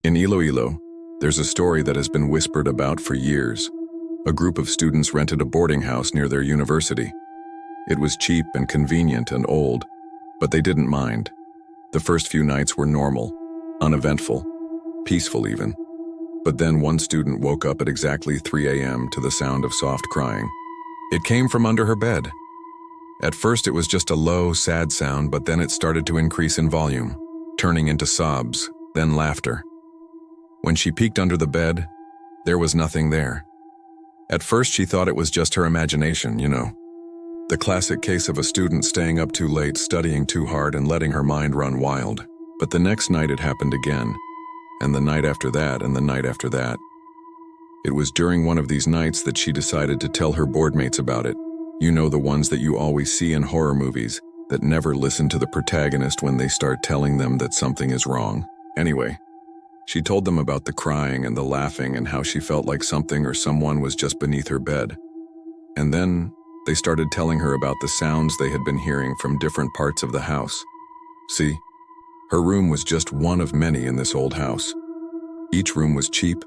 In Iloilo, there's a story that has been whispered about for years. A group of students rented a boarding house near their university. It was cheap and convenient and old, but they didn't mind. The first few nights were normal, uneventful, peaceful even. But then one student woke up at exactly 3 a.m. to the sound of soft crying. It came from under her bed. At first it was just a low, sad sound, but then it started to increase in volume, turning into sobs, then laughter. When she peeked under the bed, there was nothing there. At first she thought it was just her imagination, the classic case of a student staying up too late, studying too hard, and letting her mind run wild. But the next night it happened again, and the night after that, and the night after that. It was during one of these nights that she decided to tell her boardmates about it. The ones that you always see in horror movies, that never listen to the protagonist when they start telling them that something is wrong. Anyway, she told them about the crying and the laughing and how she felt like something or someone was just beneath her bed. And then they started telling her about the sounds they had been hearing from different parts of the house. See, her room was just one of many in this old house. Each room was cheap,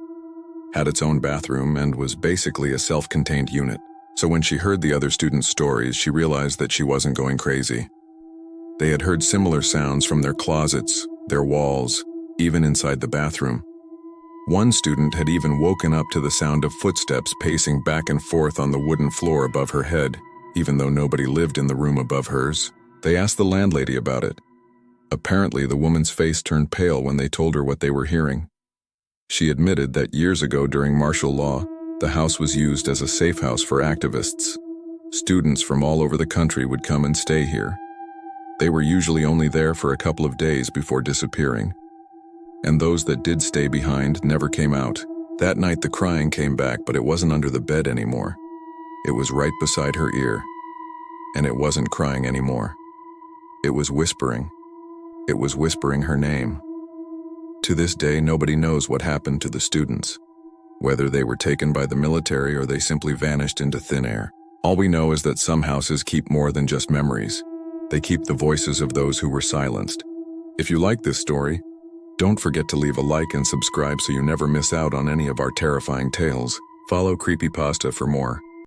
had its own bathroom, and was basically a self-contained unit. So when she heard the other students' stories, she realized that she wasn't going crazy. They had heard similar sounds from their closets, their walls, even inside the bathroom. One student had even woken up to the sound of footsteps pacing back and forth on the wooden floor above her head, even though nobody lived in the room above hers. They asked the landlady about it. Apparently, the woman's face turned pale when they told her what they were hearing. She admitted that years ago during martial law, the house was used as a safe house for activists. Students from all over the country would come and stay here. They were usually only there for a couple of days before disappearing. And those that did stay behind never came out. That night the crying came back, but it wasn't under the bed anymore. It was right beside her ear. And it wasn't crying anymore. It was whispering. It was whispering her name. To this day, nobody knows what happened to the students, whether they were taken by the military or they simply vanished into thin air. All we know is that some houses keep more than just memories. They keep the voices of those who were silenced. If you like this story, don't forget to leave a like and subscribe so you never miss out on any of our terrifying tales. Follow Creepypasta for more.